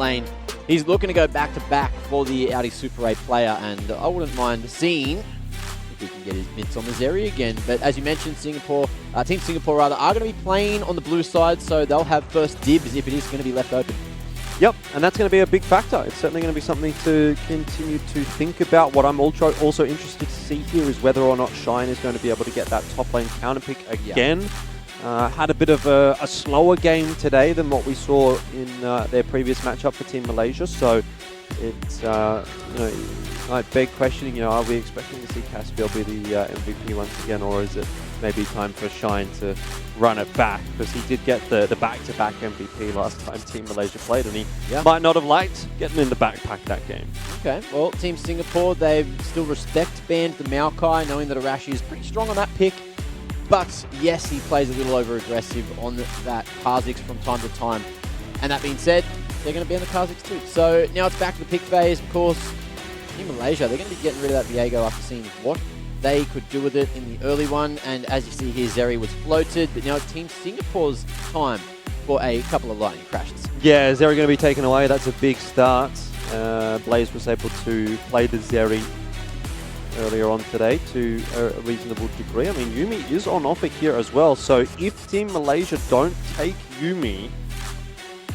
lane. He's looking to go back-to-back for the Audi Super 8 player, and I wouldn't mind seeing if he can get his mitts on the Zeri again. But as you mentioned, Singapore, Team Singapore rather, are going to be playing on the blue side, so they'll have first dibs if it is going to be left open. Yep, and that's going to be a big factor. It's certainly going to be something to continue to think about. What I'm also interested to see here is whether or not Shine is going to be able to get that top lane counter pick again. Had a bit of a slower game today than what we saw in their previous matchup for Team Malaysia. So it's, I beg questioning, are we expecting to see Caspiel be the MVP once again, or is it maybe time for Shine to run it back? Because he did get the back-to-back MVP last time Team Malaysia played, and he might not have liked getting in the backpack that game. Okay, well, Team Singapore, they've still respect banned the Maokai, knowing that Arashi is pretty strong on that pick. But yes, he plays a little over-aggressive on that Kha'Zix from time to time. And that being said, they're going to ban the Kha'Zix too. So now it's back to the pick phase. Of course, Team Malaysia, they're going to be getting rid of that Viego after seeing what they could do with it in the early one. And as you see here, Zeri was floated. But now it's Team Singapore's time for a couple of lightning crashes. Yeah, Zeri going to be taken away. That's a big start. Blaze was able to play the Zeri earlier on today to a reasonable degree. I mean, Yuumi is on offer here as well. So if Team Malaysia don't take Yuumi,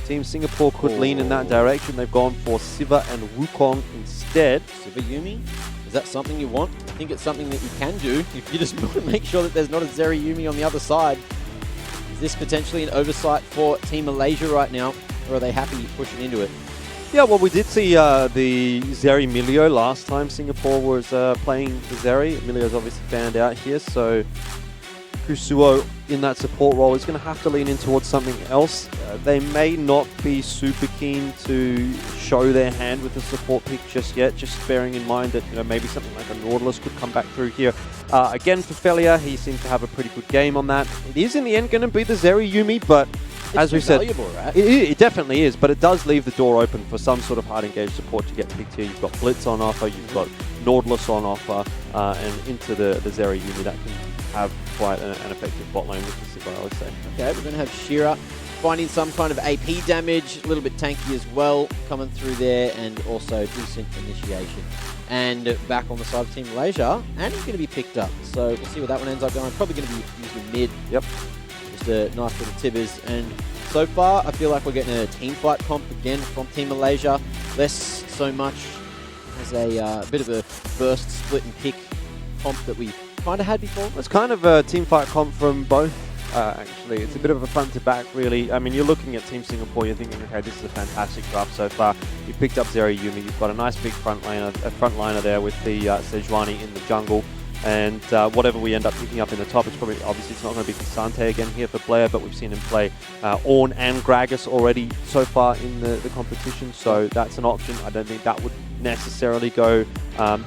Team Singapore could lean in that direction. They've gone for Siva and Wukong instead. Siva Yuumi? Is that something you want? I think it's something that you can do if you just want to make sure that there's not a Zeri Yuumi on the other side. Is this potentially an oversight for Team Malaysia right now, or are they happy pushing into it? Yeah, well, we did see the Zeri Milio last time Singapore was playing the Zeri. Milio's obviously fanned out here, so Kusuo in that support role is going to have to lean in towards something else. They may not be super keen to show their hand with the support pick just yet, just bearing in mind that maybe something like a Nautilus could come back through here. Again, for Felia, he seems to have a pretty good game on that. It is in the end going to be the Zeri Yuumi, but as we said, right? it definitely is, but it does leave the door open for some sort of hard engaged support to get picked here. You've got Blitz on offer, you've got Nautilus on offer, and into the Zeri Yuumi that can have quite an effective bot lane with the Siva, I would say. Okay, we're going to have Shira finding some kind of AP damage, a little bit tanky as well, coming through there, and also decent initiation. And back on the side of Team Malaysia, and he's going to be picked up. So we'll see where that one ends up going. Probably going to be usually mid. Yep. Just a nice little tibbers. And so far, I feel like we're getting a team fight comp again from Team Malaysia. Less so much as a bit of a burst, split and pick comp that we kind of had before. It's kind of a team fight comp from both, actually. It's a bit of a front to back, really. I mean, you're looking at Team Singapore, you're thinking, okay, this is a fantastic draft so far. You picked up Zeri Yuumi, you've got a nice big front liner there with the Sejuani in the jungle. And whatever we end up picking up in the top, obviously it's not going to be Kasante again here for Blair, but we've seen him play Ornn and Gragas already so far in the competition, so that's an option. I don't think that would necessarily go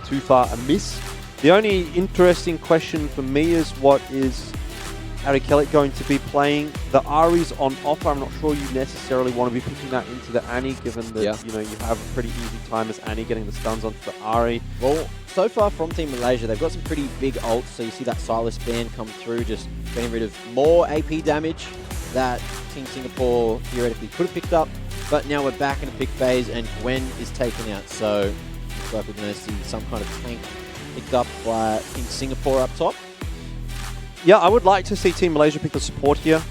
too far amiss. The only interesting question for me is what is Harry Kellett going to be playing? The Ari's on offer. I'm not sure you necessarily want to be picking that into the Annie, given that you have a pretty easy time as Annie getting the stuns onto the Ari. Well, so far from Team Malaysia, they've got some pretty big ults. So you see that Silas ban come through, just getting rid of more AP damage that Team Singapore theoretically could have picked up. But now we're back in the pick phase, and Gwen is taken out. So looks like we're going to see some kind of tank picked up by Team Singapore up top. Yeah, I would like to see Team Malaysia pick the support here.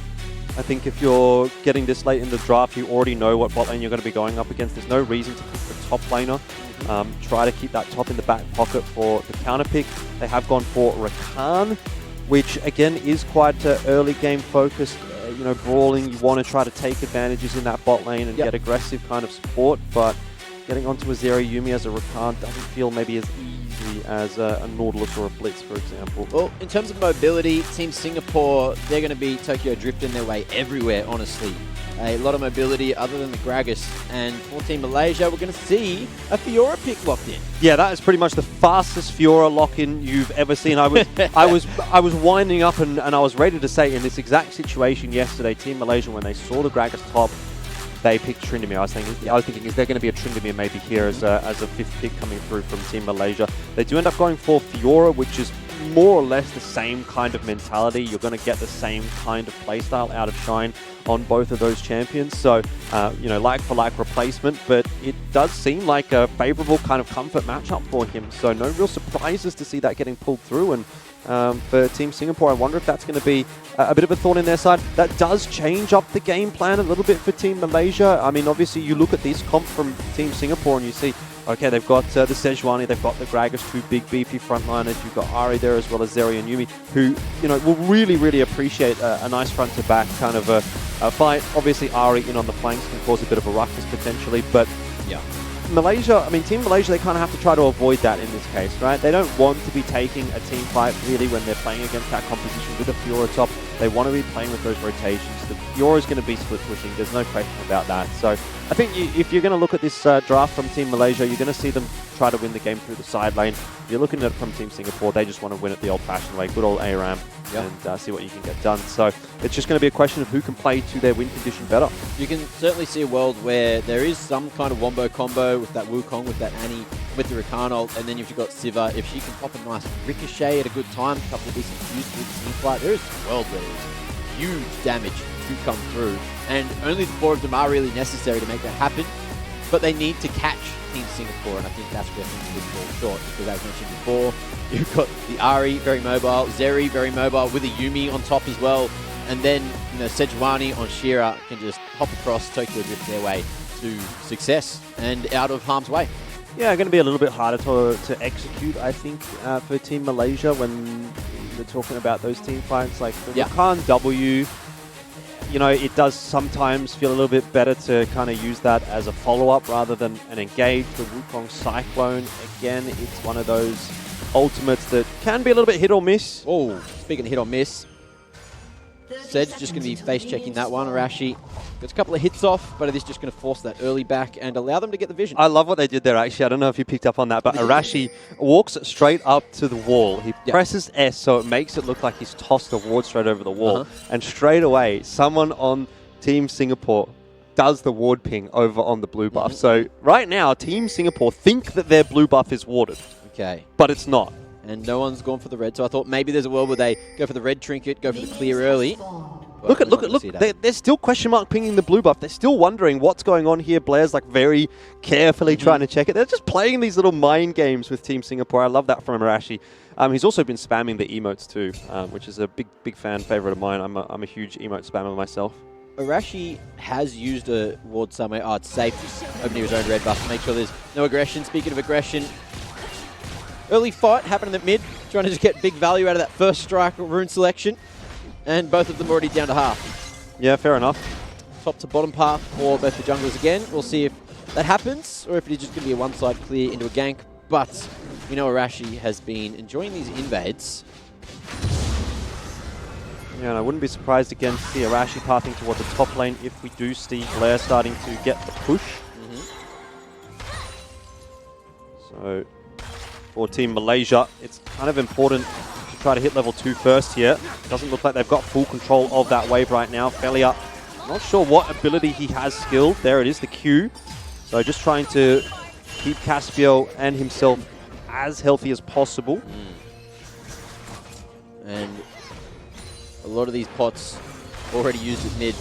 I think if you're getting this late in the draft, you already know what bot lane you're going to be going up against. There's no reason to pick the top laner. Try to keep that top in the back pocket for the counter pick. They have gone for Rakan, which again is quite early game focused. Brawling, you want to try to take advantages in that bot lane and get aggressive kind of support, but getting onto a Zeri Yuumi as a Rakan doesn't feel maybe as easy as a Nautilus or a Blitz, for example. Well, in terms of mobility, Team Singapore, they're going to be Tokyo drifting their way everywhere, honestly. A lot of mobility other than the Gragas. And for Team Malaysia, we're going to see a Fiora pick locked in. Yeah, that is pretty much the fastest Fiora lock-in you've ever seen. I was winding up and I was ready to say in this exact situation yesterday, Team Malaysia, when they saw the Gragas top, they picked Tryndamere. I was thinking, is there going to be a Tryndamere maybe here as a fifth pick coming through from Team Malaysia? They do end up going for Fiora, which is more or less the same kind of mentality. You're going to get the same kind of playstyle out of Shine on both of those champions. So, you know, like for like replacement, but it does seem like a favorable kind of comfort matchup for him. So no real surprises to see that getting pulled through. And for Team Singapore, I wonder if that's going to be a bit of a thorn in their side. That does change up the game plan a little bit for Team Malaysia. I mean, obviously, you look at this comp from Team Singapore and you see, okay, they've got the Sejuani, they've got the Gragas, two big beefy frontliners. You've got Ari there as well as Zeri and Yumi, who, you know, will really, really appreciate a nice front-to-back kind of a fight. Obviously, Ari in on the flanks can cause a bit of a ruckus potentially, but yeah. Malaysia, I mean, Team Malaysia, they kind of have to try to avoid that in this case, right? They don't want to be taking a team fight really when they're playing against that composition with a Fiora top. They want to be playing with those rotations. The Fiora is going to be split pushing. There's no question about that. So I think if you're going to look at this draft from Team Malaysia, you're going to see them try to win the game through the side lane. If you're looking at it from Team Singapore, they just want to win it the old-fashioned way, good old ARAM, and see what you can get done. So it's just going to be a question of who can play to their win condition better. You can certainly see a world where there is some kind of wombo combo with that Wukong, with that Annie, with the Rakan ult, and then if you've got Siva, if she can pop a nice ricochet at a good time, a couple of decent Qs with the team fight, there is a world where there's huge damage to come through, and only the four of them are really necessary to make that happen, but they need to catch Team Singapore, and I think that's where things would fall short, because as mentioned before, you've got the Ari, very mobile, Zeri, very mobile, with a Yumi on top as well, and then, you know, Sejuani on Shearer can just hop across, Tokyo Drift their way to success and out of harm's way. Yeah, going to be a little bit harder to execute, I think, for Team Malaysia when we're talking about those team fights. Like the Rakan W, you know, it does sometimes feel a little bit better to kind of use that as a follow-up rather than an engage. The Wukong Cyclone, again, it's one of those ultimates that can be a little bit hit or miss. Oh, speaking of hit or miss, Sed's just going to be face-checking that one. Arashi gets a couple of hits off, but it is just going to force that early back and allow them to get the vision. I love what they did there, actually. I don't know if you picked up on that, but Arashi walks straight up to the wall. He presses S, so it makes it look like he's tossed the ward straight over the wall. And straight away, someone on Team Singapore does the ward ping over on the blue buff. So right now, Team Singapore think that their blue buff is warded. Okay. But it's not. And no one's gone for the red, so I thought maybe there's a world where they go for the red trinket, go for the clear early. Look, they're still question mark pinging the blue buff. They're still wondering what's going on here. Blair's like very carefully trying to check it. They're just playing these little mind games with Team Singapore. I love that from Arashi. He's also been spamming the emotes too, which is a big fan favorite of mine. I'm a huge emote spammer myself. Arashi has used a ward somewhere. Oh, it's safe. Just opening his own red buff to make sure there's no aggression. Speaking of aggression, early fight happening at mid, trying to just get big value out of that first strike rune selection. And both of them already down to half. Yeah, fair enough. Top to bottom path for both the junglers again. We'll see if that happens or if it is just going to be a one-side clear into a gank. But we know Arashi has been enjoying these invades. Yeah, and I wouldn't be surprised again to see Arashi pathing toward the top lane if we do see Blair starting to get the push. So for Team Malaysia, it's kind of important to try to hit level 2 first here. Doesn't look like they've got full control of that wave right now. Felia, not sure what ability he has skilled. There it is, the Q. So just trying to keep Caspiel and himself as healthy as possible. And a lot of these pots already used at mid.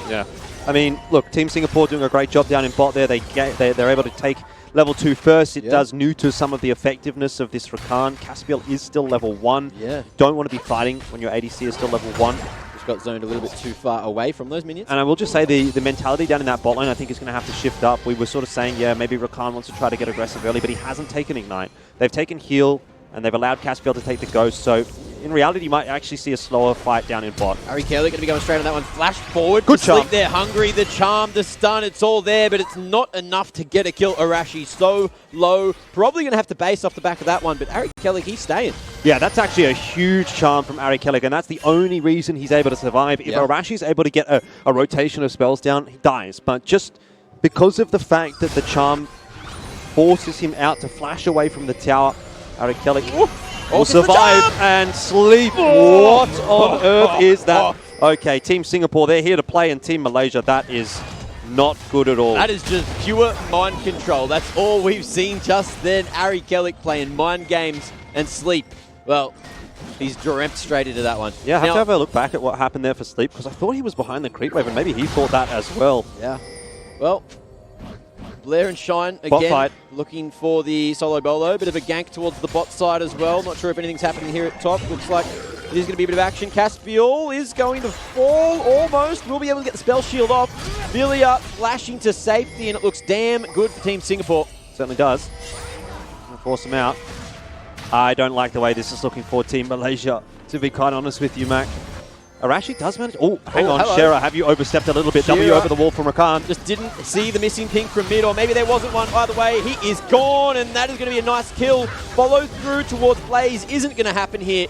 Yeah. I mean, look, Team Singapore doing a great job down in bot there. They're able to take level 2 first. It does neuter some of the effectiveness of this Rakan. Caspiel is still level 1. Yeah. Don't want to be fighting when your ADC is still level 1. Just got zoned a little bit too far away from those minions. And I will just say the mentality down in that bot lane I think is going to have to shift up. We were sort of saying, yeah, maybe Rakan wants to try to get aggressive early, but he hasn't taken Ignite. They've taken heal, and they've allowed Caspiel to take the Ghost. So in reality, you might actually see a slower fight down in bot. Ari Kelly going to be going straight on that one. Flash forward. Good charm. There, hungry, the charm, the stun, it's all there, but it's not enough to get a kill. Arashi so low. Probably going to have to base off the back of that one, but Ari Kelly, he's staying. Yeah, that's actually a huge charm from Ari Kelly, and that's the only reason he's able to survive. If Arashi's able to get a rotation of spells down, he dies. But just because of the fact that the charm forces him out to flash away from the tower, Ari Kelly will survive and sleep. What on earth is that? Okay, Team Singapore, they're here to play, and Team Malaysia, that is not good at all. That is just pure mind control. That's all we've seen just then. Ari Kelly playing mind games and sleep. Well, he's dreamt straight into that one. Yeah, I have to have a look back at what happened there for Sleep, because I thought he was behind the creep wave, and maybe he thought that as well. Yeah. Well, Blair and Shine again looking for the solo bolo. Bit of a gank towards the bot side as well. Not sure if anything's happening here at top. Looks like it is going to be a bit of action. Caspiel is going to fall almost. We'll be able to get the spell shield off. Filia flashing to safety, and it looks damn good for Team Singapore. Certainly does. Gonna force him out. I don't like the way this is looking for Team Malaysia, to be quite honest with you, Mac. Arashi does manage. Oh, hang on, hello. Shera, have you overstepped a little bit? Shera W over the wall from Rakan. Just didn't see the missing ping from mid, or maybe there wasn't one. Either way, he is gone, and that is going to be a nice kill. Follow through towards Blaze isn't going to happen here.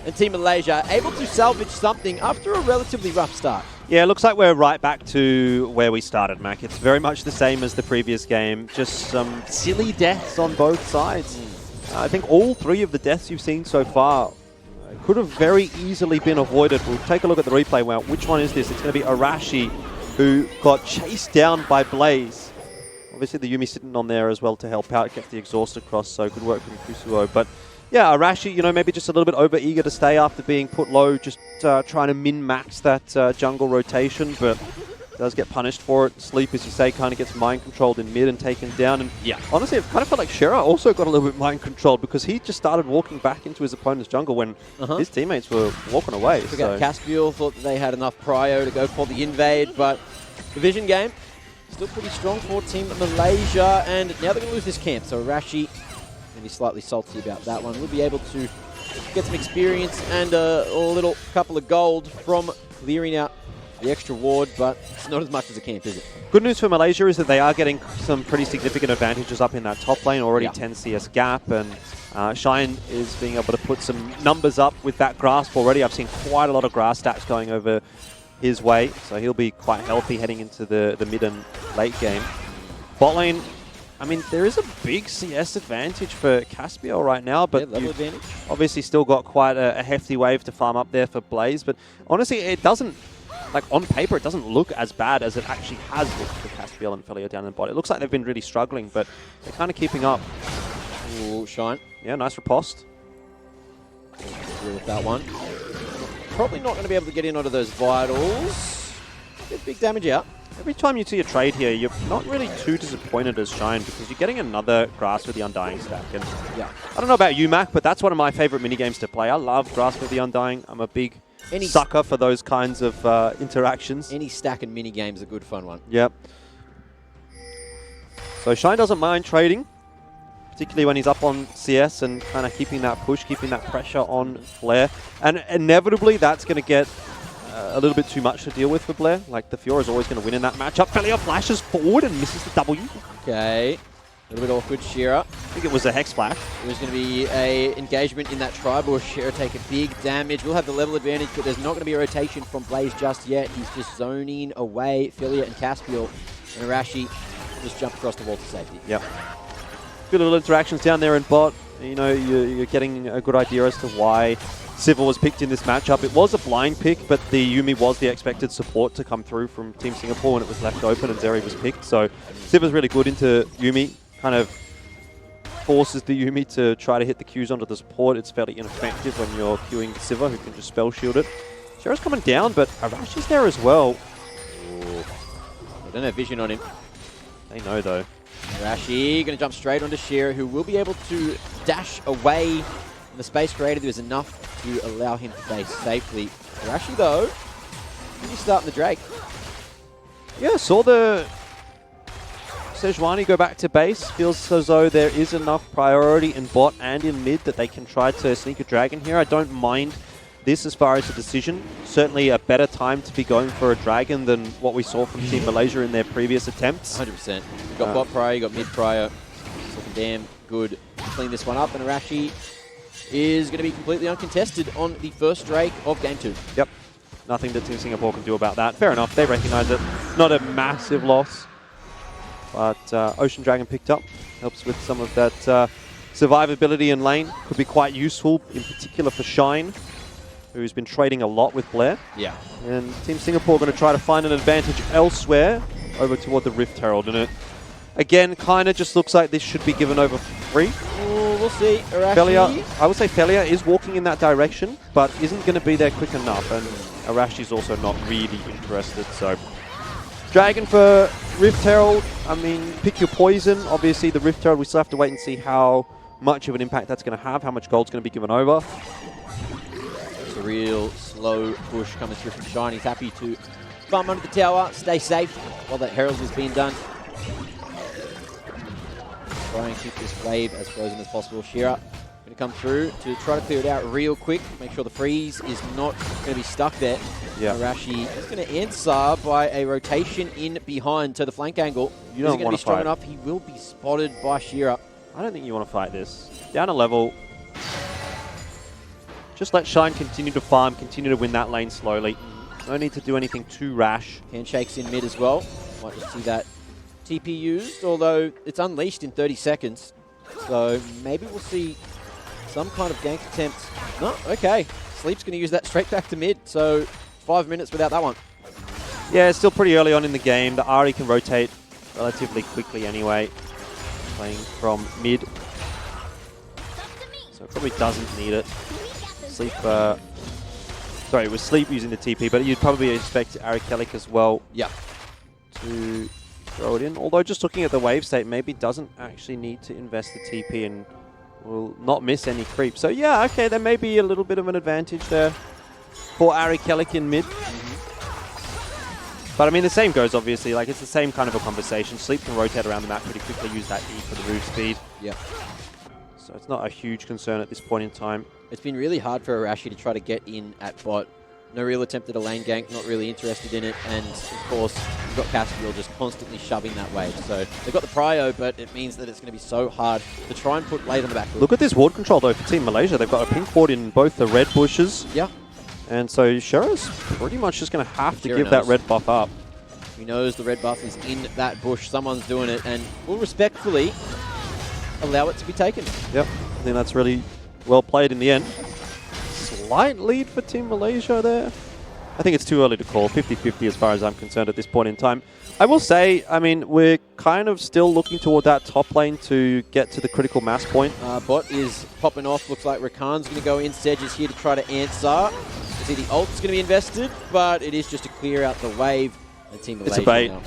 And Team Malaysia able to salvage something after a relatively rough start. Yeah, it looks like we're right back to where we started, Mac. It's very much the same as the previous game. Just some silly deaths on both sides. I think all three of the deaths you've seen so far could have very easily been avoided. We'll take a look at the replay. Well, which one is this? It's going to be Arashi, who got chased down by Blaze. Obviously, the Yuumi sitting on there as well to help out, get the exhaust across, so good work from Kusuo. But yeah, Arashi, you know, maybe just a little bit over-eager to stay after being put low, just trying to min-max that jungle rotation, but does get punished for it. Sleep, as you say, kind of gets mind-controlled in mid and taken down. And yeah, honestly, it kind of felt like Shera also got a little bit mind-controlled, because he just started walking back into his opponent's jungle when his teammates were walking away. Caspiel thought that they had enough prio to go for the invade, but the vision game still pretty strong for Team Malaysia, and now they're going to lose this camp. So Arashi going to be slightly salty about that one. We'll be able to get some experience and a little couple of gold from clearing out the extra ward, but it's not as much as a camp, is it? Good news for Malaysia is that they are getting some pretty significant advantages up in that top lane, already 10 CS gap, and Shine is being able to put some numbers up with that grasp already. I've seen quite a lot of grass stats going over his way, so he'll be quite healthy heading into the mid and late game. Bot lane, I mean, there is a big CS advantage for Caspiel right now, but level advantage. Obviously still got quite a hefty wave to farm up there for Blaze, but honestly, it doesn't, like on paper, it doesn't look as bad as it actually has looked for Caspiel and Filia down in the bot. It looks like they've been really struggling, but they're kind of keeping up. Ooh, Shine. Yeah, nice riposte. Deal with that one. Probably not going to be able to get in onto those vitals. Get big damage out. Every time you see a trade here, you're not really too disappointed as Shine, because you're getting another Grasp with the Undying stack. And yeah, I don't know about you, Mac, but that's one of my favorite minigames to play. I love Grasp with the Undying. I'm a big sucker for those kinds of interactions. Any stack and mini game's a good fun one. Yep. So Shine doesn't mind trading, particularly when he's up on CS and kind of keeping that push, keeping that pressure on Blair. And inevitably, that's going to get a little bit too much to deal with for Blair. Like, the Fiora is always going to win in that matchup. Filia flashes forward and misses the W. Okay. A little bit awkward, Shera. I think it was a Hex Flash. There's going to be a engagement in that tribal where Shera take a big damage. We'll have the level advantage, but there's not going to be a rotation from Blaze just yet. He's just zoning away Filia and Caspiel. And Arashi just jump across the wall to safety. Yep. Good little interactions down there in bot. You know, you're getting a good idea as to why Civil was picked in this matchup. It was a blind pick, but the Yuumi was the expected support to come through from Team Singapore when it was left open and Zeri was picked. So Civa's really good into Yuumi, kind of forces the Yuumi to try to hit the Qs onto the support. It's fairly ineffective when you're queuing Civa, who can just spell shield it. Shera's coming down, but Arashi's there as well. Ooh. I don't have vision on him. They know, though. Arashi going to jump straight onto Shera, who will be able to dash away. The space created, there's enough to allow him to base safely. Arashi, though, he's starting the Drake. Yeah, saw the Sejuani go back to base. Feels as though there is enough priority in bot and in mid that they can try to sneak a dragon here. I don't mind this as far as a decision. Certainly a better time to be going for a dragon than what we saw from Team Malaysia in their previous attempts. 100%. You got bot prior, you got mid prior. It's looking damn good to clean this one up, and Arashi is going to be completely uncontested on the first Drake of Game 2. Yep. Nothing that Team Singapore can do about that. Fair enough. They recognize it. Not a massive loss. But Ocean Dragon picked up. Helps with some of that survivability in lane. Could be quite useful, in particular for Shine, who's been trading a lot with Blair. Yeah. And Team Singapore are going to try to find an advantage elsewhere over toward the Rift Herald. And it, again, kind of just looks like this should be given over for free. We'll we'll see. Felia, I would say Felia is walking in that direction, but isn't going to be there quick enough, and Arashi's also not really interested, so... Dragon for Rift Herald, I mean, pick your poison. Obviously, the Rift Herald, we still have to wait and see how much of an impact that's going to have, how much gold's going to be given over. It's a real slow push coming through from Shine. He's happy to farm under the tower, stay safe while that Herald is being done. Try and keep this wave as frozen as possible. Shira going to come through to try to clear it out real quick. Make sure the freeze is not going to be stuck there. Yeah. Arashi is going to answer by a rotation in behind to the flank angle. You don't Is he going to be want to strong fight. enough? He will be spotted by Shira. I don't think you want to fight this. Down a level. Just let Shine continue to farm, continue to win that lane slowly. No need to do anything too rash. Handshakes in mid as well. Might just see that TP used, although it's unleashed in 30 seconds. So maybe we'll see some kind of gank attempt. No, okay. Sleep's going to use that straight back to mid, so 5 minutes without that one. Yeah, it's still pretty early on in the game. The Ahri can rotate relatively quickly anyway. Playing from mid. So it probably doesn't need it. Sleep, sorry, it was Sleep using the TP, but you'd probably expect Arikelik as well to throw it in. Although just looking at the wave state, maybe doesn't actually need to invest the TP and will not miss any creep. So yeah, okay, there may be a little bit of an advantage there for Arikelik in mid. But I mean, the same goes, obviously. Like, it's the same kind of a conversation. Sleep can rotate around the map pretty quickly, use that E for the move speed. Yeah. So it's not a huge concern at this point in time. It's been really hard for Arashi to try to get in at bot. No real attempt at a lane gank, not really interested in it. And, of course, you've got Castiel just constantly shoving that wave. So they've got the prio, but it means that it's going to be so hard to try and put Blade on the back. Look at this ward control, though, for Team Malaysia. They've got a pink ward in both the red bushes. Yeah. And so Shira's pretty much just going to have to give that red buff up. He knows the red buff is in that bush. Someone's doing it, and will respectfully allow it to be taken. Yep. I think that's really well played in the end. Slight lead for Team Malaysia there. I think it's too early to call. 50-50 as far as I'm concerned at this point in time. I will say, I mean, we're kind of still looking toward that top lane to get to the critical mass point. Bot is popping off. Looks like Rakan's going to go in. Sedge is here to try to answer. You see the ult's going to be invested, but it is just to clear out the wave. And Team Malaysia it's a bait. Now.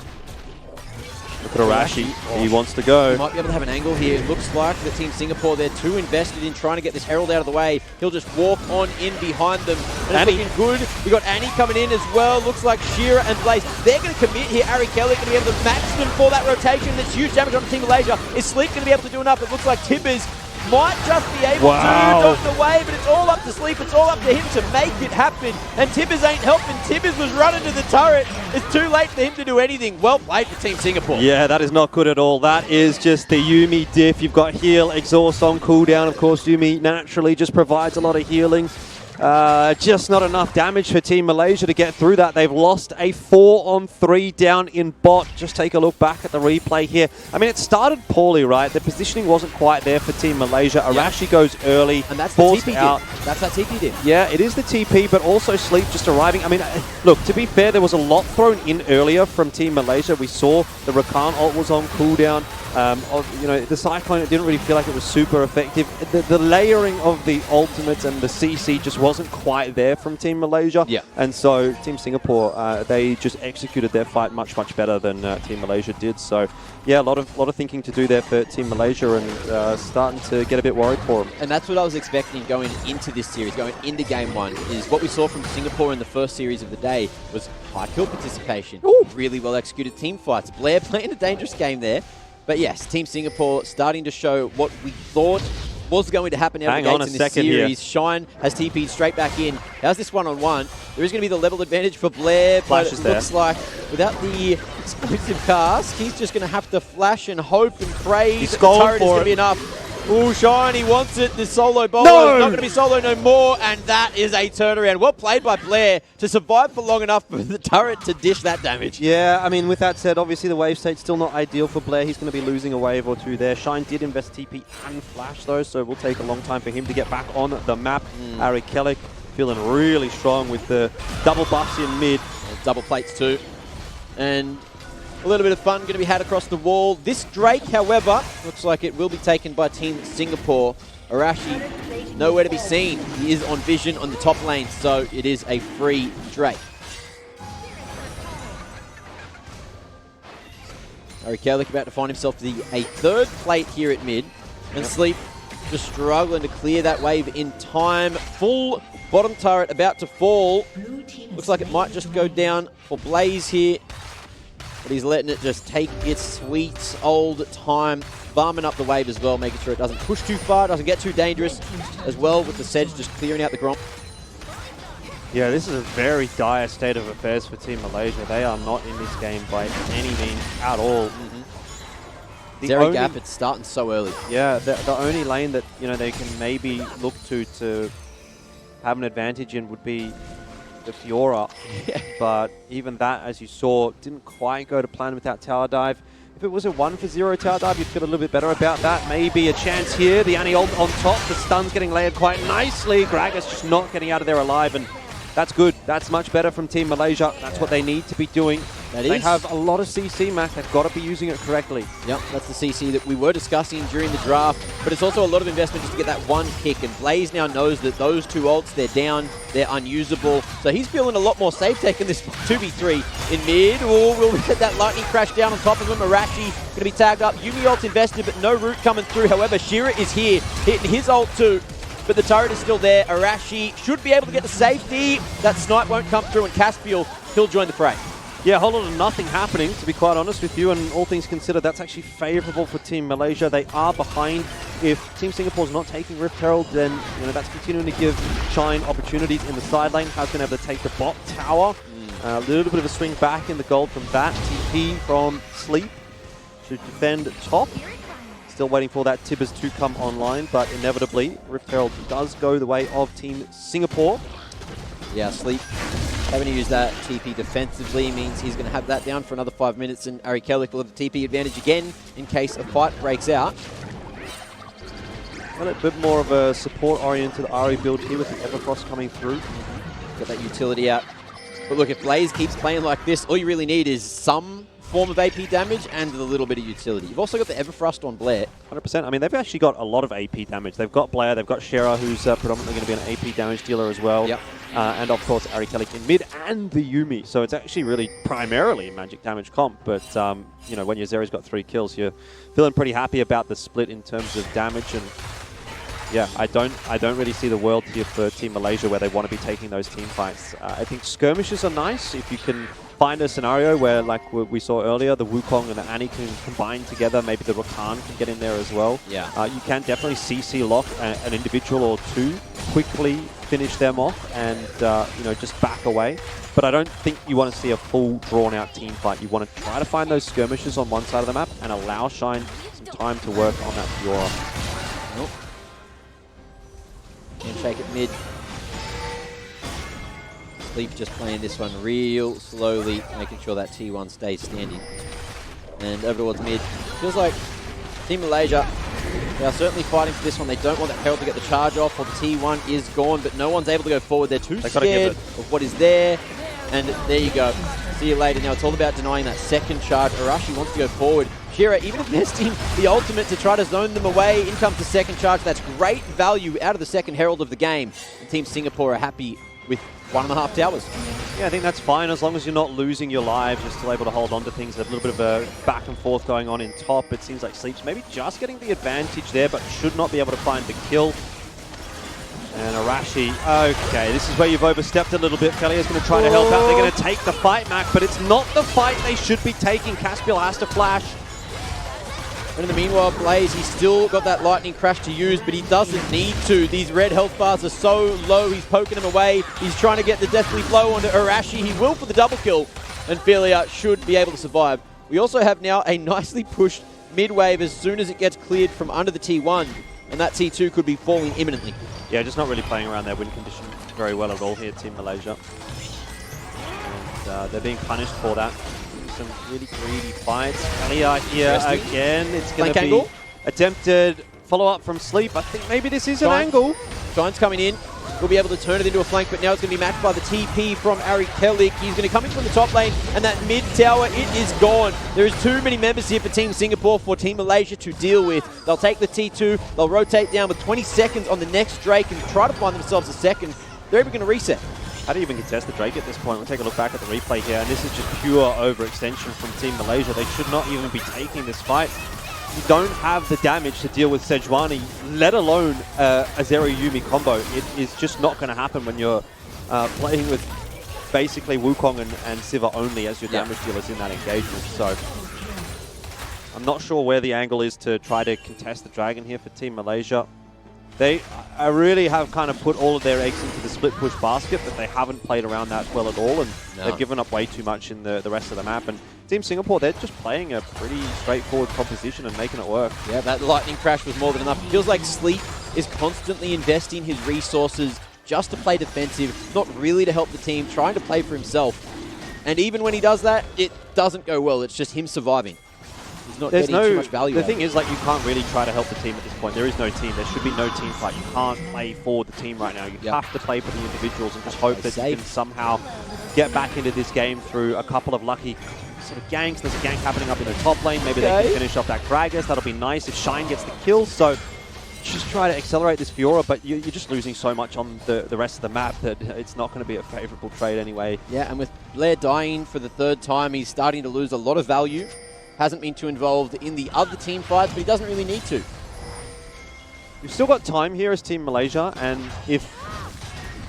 Look at Arashi. He wants to go. He might be able to have an angle here. It looks like the Team Singapore, they're too invested in trying to get this Herald out of the way. He'll just walk on in behind them. And it's looking good. We got Annie coming in as well. Looks like Shira and Blaze. They're going to commit here. Ari Kelly going to be able to match them for that rotation. That's huge damage on Team Malaysia. Is Sleep going to be able to do enough? It looks like Tibbers might just be able to dodge the wave, but it's all up to Sleep. It's all up to him to make it happen. And Tibbers ain't helping. Tibbers was running to the turret. It's too late for him to do anything. Well played for Team Singapore. Yeah, that is not good at all. That is just the Yuumi diff. You've got heal, exhaust on cooldown. Of course, Yuumi naturally just provides a lot of healing. Just not enough damage for Team Malaysia to get through that. They've lost a 4-on-3 down in bot. Just take a look back at the replay here. I mean, it started poorly, right? The positioning wasn't quite there for Team Malaysia. Arashi goes early, and that's the TP out. That's that TP did. Yeah, it is the TP, but also Sleep just arriving. I mean, look, to be fair, there was a lot thrown in earlier from Team Malaysia. We saw the Rakan ult was on cooldown. You know, the Cyclone, it didn't really feel like it was super effective. The layering of the ultimates and the CC just wasn't quite there from Team Malaysia. Yeah. And so Team Singapore, they just executed their fight much, much better than Team Malaysia did. So, yeah, a lot of thinking to do there for Team Malaysia, and starting to get a bit worried for them. And that's what I was expecting going into this series, going into Game 1, is what we saw from Singapore in the first series of the day was high kill participation. Ooh. Really well executed team fights. Blair playing a dangerous game there. But yes, Team Singapore starting to show what we thought was going to happen out of the gates in this series. Here. Shine has TP'd straight back in. How's this one-on-one? There is going to be the level advantage for Blair, but it looks like without the explosive cast, he's just going to have to flash and hope and pray that the turret is going to be enough. Ooh, Shine, he wants it. The solo bolo is not going to be solo no more, and that is a turnaround. Well played by Blair to survive for long enough for the turret to dish that damage. Yeah, I mean, with that said, obviously the wave state's still not ideal for Blair. He's going to be losing a wave or two there. Shine did invest TP and flash, though, so it will take a long time for him to get back on the map. Ari Kellick feeling really strong with the double buffs in mid. Double plates too. And a little bit of fun going to be had across the wall. This Drake, however, looks like it will be taken by Team Singapore. Arashi, nowhere to be seen. He is on vision on the top lane, so it is a free Drake. Kelik about to find himself a third plate here at mid. And Sleep just struggling to clear that wave in time. Full bottom turret about to fall. Looks like it might just go down for Blaze here. But he's letting it just take its sweet old time, farming up the wave as well, making sure it doesn't push too far, doesn't get too dangerous as well, with the Sedge just clearing out the Gromp. Yeah, this is a very dire state of affairs for Team Malaysia. They are not in this game by any means at all. Zeri Gap, it's starting so early. Yeah, the only lane that they can maybe look to have an advantage in would be the Fiora. But even that, as you saw, didn't quite go to plan without tower dive. If it was a 1-for-0 tower dive, you'd feel a little bit better about that. Maybe a chance here. The Annie ult on top. The stun's getting layered quite nicely. Gragas just not getting out of there alive, and that's good. That's much better from Team Malaysia. That's what they need to be doing. They have a lot of CC, Mac. They've got to be using it correctly. Yep, that's the CC that we were discussing during the draft. But it's also a lot of investment just to get that one pick. And Blaze now knows that those two ults, they're down, they're unusable. So he's feeling a lot more safe taking this 2v3 in mid. Oh, we'll get that lightning crash down on top of him. Arashi going to be tagged up. Yuumi ult's invested, but no root coming through. However, Shira is here, hitting his ult too. But the turret is still there. Arashi should be able to get the safety. That snipe won't come through, and Caspiel, he'll join the fray. Yeah, a whole lot of nothing happening, to be quite honest with you, and all things considered, that's actually favourable for Team Malaysia. They are behind. If Team Singapore's not taking Rift Herald, then that's continuing to give Shine opportunities in the side lane. Has been able to take the bot tower. A little bit of a swing back in the gold from that. TP from Sleep to defend top. Still waiting for that Tibbers to come online, but inevitably, Rift Herald does go the way of Team Singapore. Yeah, Sleep having to use that TP defensively means he's going to have that down for another 5 minutes, and Kelik will have the TP advantage again in case a fight breaks out. A bit more of a support-oriented Ari build here with the Everfrost coming through. Get that utility out. But look, if Blaze keeps playing like this, all you really need is some form of AP damage and a little bit of utility. You've also got the Everfrost on Blair. 100%. I mean, they've actually got a lot of AP damage. They've got Blair, they've got Shera, who's predominantly going to be an AP damage dealer as well. Yep. And of course, Ari Kelik in mid, and the Yuumi. So it's actually really primarily magic damage comp. But, when your Zeri's got 3 kills, you're feeling pretty happy about the split in terms of damage. And yeah, I don't really see the world here for Team Malaysia where they want to be taking those team fights. I think skirmishes are nice if you can find a scenario where, like we saw earlier, the Wukong and the Annie can combine together. Maybe the Rakan can get in there as well. Yeah. You can definitely CC lock an individual or two, quickly finish them off, and just back away. But I don't think you want to see a full drawn-out team fight. You want to try to find those skirmishes on one side of the map and allow Shine some time to work on that Fiora. Nope. Can't shake it mid. Sleep just playing this one real slowly, making sure that T1 stays standing. And over towards mid. Feels like Team Malaysia, they are certainly fighting for this one. They don't want that Herald to get the charge off, or the T1 is gone, but no one's able to go forward. They're too scared of what is there. And there you go. See you later. Now it's all about denying that second charge. Arashi wants to go forward. Shira even investing the ultimate to try to zone them away. In comes the second charge. That's great value out of the second Herald of the game. And Team Singapore are happy with 1.5 towers. Yeah, I think that's fine as long as you're not losing your lives. You're still able to hold on to things. There's a little bit of a back and forth going on in top. It seems like Sleep's maybe just getting the advantage there, but should not be able to find the kill. And Arashi, okay, this is where you've overstepped a little bit. Felia's going to try to help out. They're going to take the fight, Mac, but it's not the fight they should be taking. Caspiel has to flash. And in the meanwhile, Blaze, he's still got that lightning crash to use, but he doesn't need to. These red health bars are so low, he's poking him away. He's trying to get the deathly blow onto Arashi. He will for the double kill, and Felia should be able to survive. We also have now a nicely pushed mid-wave as soon as it gets cleared from under the T1, and that T2 could be falling imminently. Yeah, just not really playing around their win condition very well at all here, Team Malaysia. And they're being punished for that. Some really greedy fights. Felia here again. It's going to be attempted follow-up from Sleep. I think maybe this is an angle. Shine's coming in. will be able to turn it into a flank, but now it's going to be matched by the TP from Ari Kellick. He's going to come in from the top lane, and that mid tower, it is gone. There is too many members here for Team Singapore, for Team Malaysia to deal with. They'll take the T2, they'll rotate down with 20 seconds on the next Drake and try to find themselves a second. They're even going to reset. How do you even contest the Drake at this point? We'll take a look back at the replay here, and this is just pure overextension from Team Malaysia. They should not even be taking this fight. You don't have the damage to deal with Sejuani, let alone a Zero Yumi combo. It is just not going to happen when you're playing with basically Wukong and Siva only as your damage dealers in that engagement. So I'm not sure where the angle is to try to contest the Dragon here for Team Malaysia. They really have kind of put all of their eggs into the split push basket, but they haven't played around that well at all, and they've given up way too much in the rest of the map. And Team Singapore, they're just playing a pretty straightforward composition and making it work. Yeah, that lightning crash was more than enough. It feels like Sleep is constantly investing his resources just to play defensive, not really to help the team, trying to play for himself. And even when he does that, it doesn't go well. It's just him surviving. He's not getting too much value. The thing is, like, you can't really try to help the team at this point. There is no team. There should be no team fight. You can't play for the team right now. You have to play for the individuals and just hope that you can somehow get back into this game through a couple of lucky sort of ganks. There's a gank happening up in the top lane. Maybe they can finish off that Gragas. That'll be nice if Shine gets the kill. So just try to accelerate this Fiora, but you're just losing so much on the rest of the map that it's not going to be a favorable trade anyway. Yeah, and with Blair dying for the third time, he's starting to lose a lot of value. Hasn't been too involved in the other team fights, but he doesn't really need to. We've still got time here as Team Malaysia, and if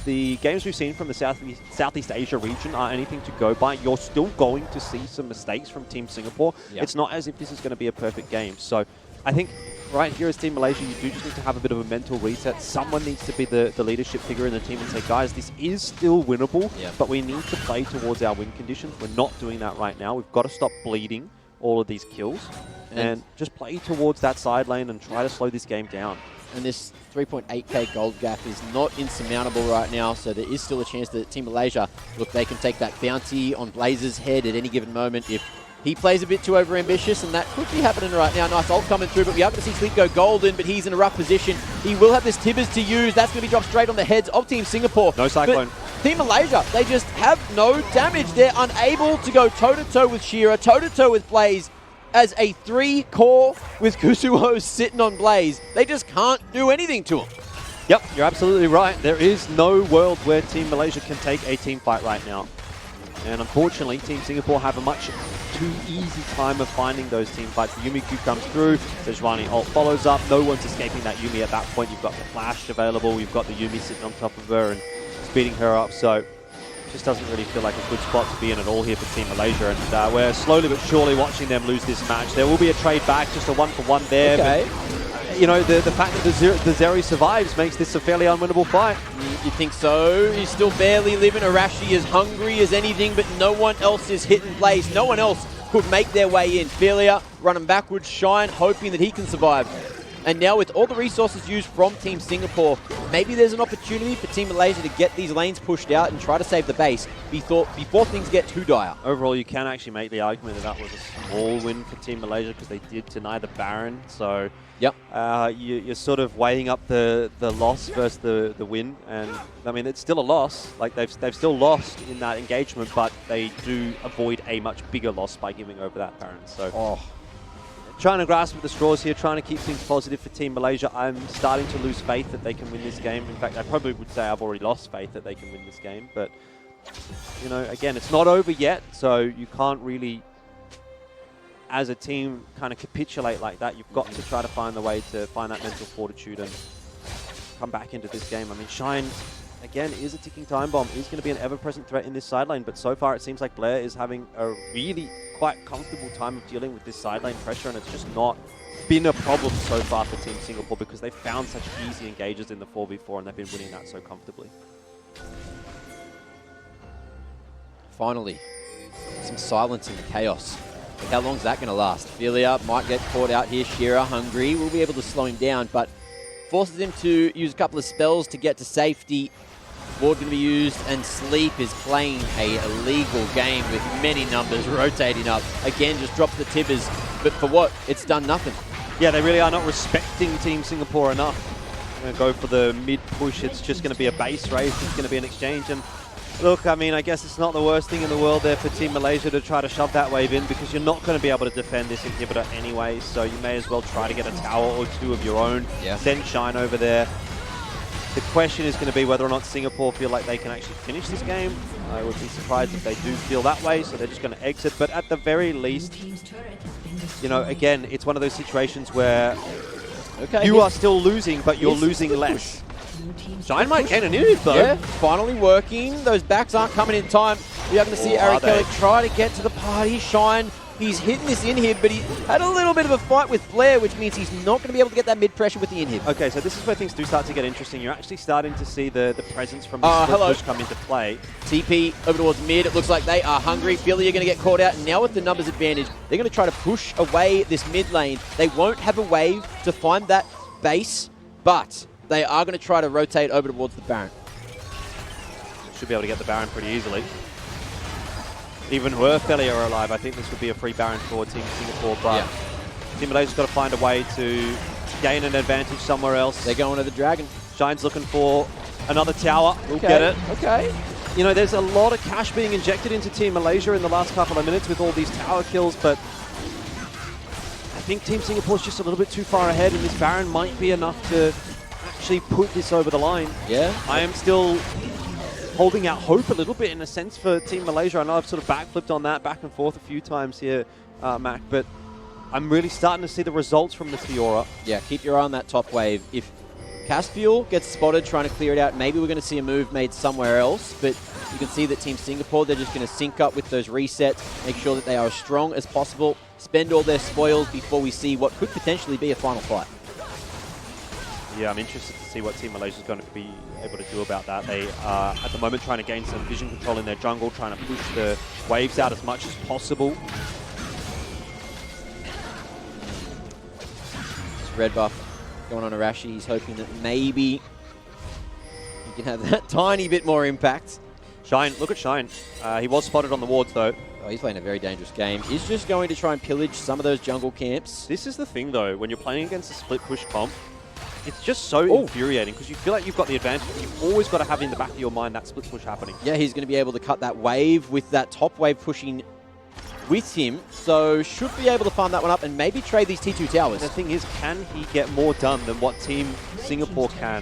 the games we've seen from the Southeast Asia region are anything to go by, you're still going to see some mistakes from Team Singapore. It's not as if this is going to be a perfect game. So I think right here as Team Malaysia, you do just need to have a bit of a mental reset. Someone needs to be the leadership figure in the team and say, guys, this is still winnable, but we need to play towards our win conditions. We're not doing that right now. We've got to stop bleeding all of these kills and just play towards that side lane and try to slow this game down. And this 3.8k gold gap is not insurmountable right now, so there is still a chance that Team Malaysia, look, they can take that bounty on Blazer's head at any given moment if he plays a bit too overambitious, and that could be happening right now. Nice ult coming through, but we are going to see Sleep go golden, but he's in a rough position. He will have this Tibbers to use. That's going to be dropped straight on the heads of Team Singapore. No Cyclone. But Team Malaysia, they just have no damage. They're unable to go toe-to-toe with Shearer, toe-to-toe with Blaze. As a 3-core with Kusuho sitting on Blaze, they just can't do anything to him. Yep, you're absolutely right. There is no world where Team Malaysia can take a team fight right now. And unfortunately, Team Singapore have a much too easy time of finding those team fights. The Yumi Q comes through, Sejuani ult follows up. No one's escaping that Yumi at that point. You've got the flash available. You've got the Yumi sitting on top of her and speeding her up. So just doesn't really feel like a good spot to be in at all here for Team Malaysia. And we're slowly but surely watching them lose this match. There will be a trade back, just a 1-for-1 there. Okay. But, you know, the fact that the Zeri survives makes this a fairly unwinnable fight. You think so? He's still barely living. Arashi is hungry as anything, but no one else is hitting Blaze. No one else could make their way in. Philia running backwards, Shine hoping that he can survive. And now with all the resources used from Team Singapore, maybe there's an opportunity for Team Malaysia to get these lanes pushed out and try to save the base before things get too dire. Overall, you can actually make the argument that that was a small win for Team Malaysia because they did deny the Baron. So you're sort of weighing up the loss versus the win. And I mean, it's still a loss. Like they've still lost in that engagement, but they do avoid a much bigger loss by giving over that Baron. So. Trying to grasp at the straws here, trying to keep things positive for Team Malaysia. I'm starting to lose faith that they can win this game. In fact, I probably would say I've already lost faith that they can win this game. But, you know, again, it's not over yet, so you can't really, as a team, kind of capitulate like that. You've got to try to find the way to find that mental fortitude and come back into this game. I mean, Shine, again, is a ticking time bomb. He's going to be an ever-present threat in this side lane, but so far it seems like Blair is having a really quite comfortable time of dealing with this side lane pressure, and it's just not been a problem so far for Team Singapore because they've found such easy engages in the 4v4 and they've been winning that so comfortably. Finally, some silence in the chaos. But how long is that going to last? Philia might get caught out here. Shearer, hungry, will be able to slow him down, but forces him to use a couple of spells to get to safety. Ward going to be used, and Sleep is playing a illegal game with many numbers rotating up. Again, just drops the Tibbers, but for what? It's done nothing. Yeah, they really are not respecting Team Singapore enough. going to go for the mid push. It's just going to be a base race. It's going to be an exchange. And look, I mean, I guess it's not the worst thing in the world there for Team Malaysia to try to shove that wave in, because you're not going to be able to defend this inhibitor anyway, so you may as well try to get a tower or two of your own. Yeah. Send Shine over there. The question is going to be whether or not Singapore feel like they can actually finish this game. I would be surprised if they do feel that way, so they're just going to exit. But at the very least, you know, again, it's one of those situations where you are still losing, but you're losing less. Shine might gain an inhib though. Yeah, finally working. Those backs aren't coming in time. We are going to see Eric Kelly try to get to the party. Shine, he's hitting this inhib, but he had a little bit of a fight with Flair, which means he's not going to be able to get that mid pressure with the inhib. Okay, so this is where things do start to get interesting. You're actually starting to see the presence from the split push come into play. TP over towards mid. It looks like they are hungry. Billy are going to get caught out. And now with the numbers advantage, they're going to try to push away this mid lane. They won't have a wave to find that base, but they are going to try to rotate over towards the Baron. Should be able to get the Baron pretty easily. Even were Felia alive, I think this would be a free Baron for Team Singapore, but Team Malaysia's got to find a way to gain an advantage somewhere else. They're going to the Dragon. Shine's looking for another tower. We'll get it. Okay. You know, there's a lot of cash being injected into Team Malaysia in the last couple of minutes with all these tower kills, but I think Team Singapore's just a little bit too far ahead, and this Baron might be enough to actually put this over the line. Yeah. I am still holding out hope a little bit in a sense for Team Malaysia. I know I've sort of backflipped on that back and forth a few times here, Mac, but I'm really starting to see the results from the Fiora. Yeah, keep your eye on that top wave. If Caspiel gets spotted trying to clear it out, maybe we're going to see a move made somewhere else, but you can see that Team Singapore, they're just going to sync up with those resets, make sure that they are as strong as possible, spend all their spoils before we see what could potentially be a final fight. Yeah, I'm interested to see what Team Malaysia is going to be able to do about that. They are, at the moment, trying to gain some vision control in their jungle, trying to push the waves out as much as possible. This red buff going on Arashi. He's hoping that maybe he can have that tiny bit more impact. Shine, look at Shine. He was spotted on the wards, though. Oh, he's playing a very dangerous game. He's just going to try and pillage some of those jungle camps. This is the thing, though, when you're playing against a split push comp, it's just so infuriating because you feel like you've got the advantage. You've always got to have in the back of your mind that split push happening. Yeah, he's going to be able to cut that wave with that top wave pushing with him. So should be able to farm that one up and maybe trade these T2 towers. The thing is, can he get more done than what Team Singapore can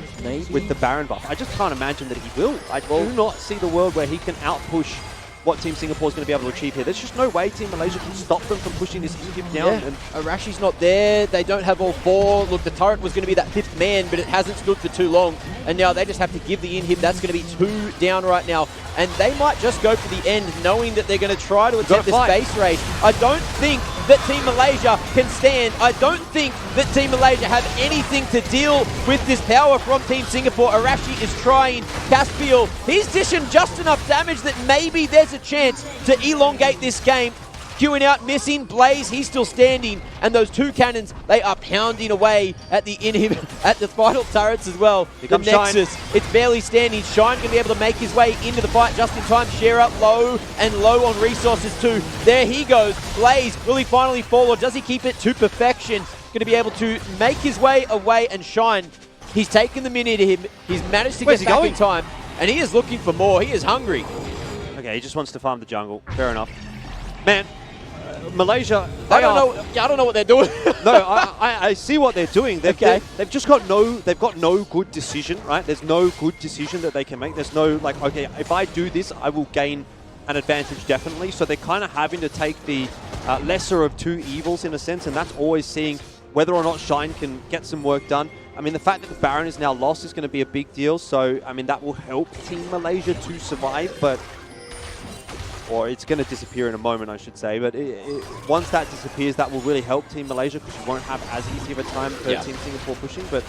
with the Baron buff? I just can't imagine that he will. I do not see the world where he can outpush what Team Singapore is going to be able to achieve here. There's just no way Team Malaysia can stop them from pushing this inhib down. Yeah. And Arashi's not there. They don't have all four. Look, the turret was going to be that fifth man, but it hasn't stood for too long. And now they just have to give the inhib. That's going to be 2 down right now. And they might just go for the end, knowing that they're going to try to attempt this base race. I don't think that Team Malaysia can stand. I don't think that Team Malaysia have anything to deal with this power from Team Singapore. Arashi is trying. Caspiel, he's dishing just enough damage that maybe there's a chance to elongate this game. Queuing out, missing. Blaze, he's still standing. And those 2 cannons, they are pounding away at the inhib, at the final turrets as well. The Nexus, it's barely standing. Shine going to be able to make his way into the fight just in time. Share up low and low on resources too. There he goes. Blaze, will he finally fall or does he keep it to perfection? Going to be able to make his way away and Shine. He's taken the mini to him. He's managed to get back in time. And he is looking for more. He is hungry. Okay, he just wants to farm the jungle. Fair enough. Man, Malaysia, I don't know what they're doing. No, I see what they're doing. They've just got no good decision, right? There's no good decision that they can make. There's no like, okay, if I do this, I will gain an advantage definitely. So they're kind of having to take the lesser of 2 evils in a sense, and that's always seeing whether or not Shine can get some work done. I mean, the fact that the Baron is now lost is going to be a big deal. So, I mean, that will help Team Malaysia to survive, but... or it's going to disappear in a moment, I should say. But once that disappears, that will really help Team Malaysia because you won't have as easy of a time for Team Singapore pushing. But,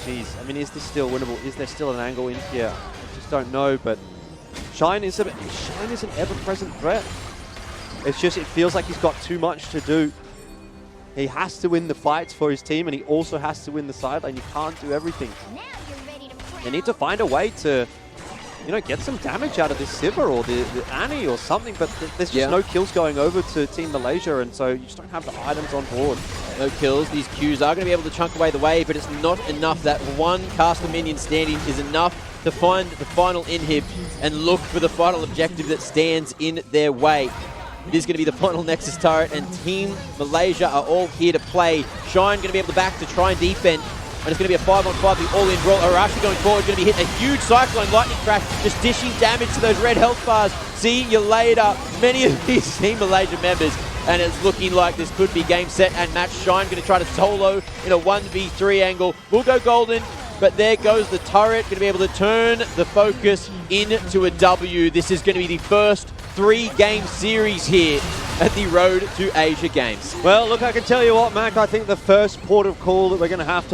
geez, I mean, is this still winnable? Is there still an angle in here? I just don't know. But Shine is an ever-present threat. It's just, it feels like he's got too much to do. He has to win the fights for his team, and he also has to win the side lane. You can't do everything. They need to find a way to... you know, get some damage out of this Sivir or the Annie or something, but there's just no kills going over to Team Malaysia, and so you just don't have the items on board. No kills. These Qs are going to be able to chunk away the wave, but it's not enough. That one caster minion standing is enough to find the final inhib and look for the final objective that stands in their way. It is going to be the final Nexus turret, and Team Malaysia are all here to play. Shine going to be able to back to try and defend. And it's going to be a 5-on-5, the all-in brawl. Arashi going forward, going to be hitting a huge Cyclone Lightning Crash, just dishing damage to those red health bars. See you later. Many of these Team Malaysia members, and it's looking like this could be game, set, and match. Shine going to try to solo in a 1v3 angle. We'll go golden, but there goes the turret. Going to be able to turn the focus into a W. This is going to be the first 3-game series here at the Road to Asia Games. Well, look, I can tell you what, Mac, I think the first port of call that we're going to have to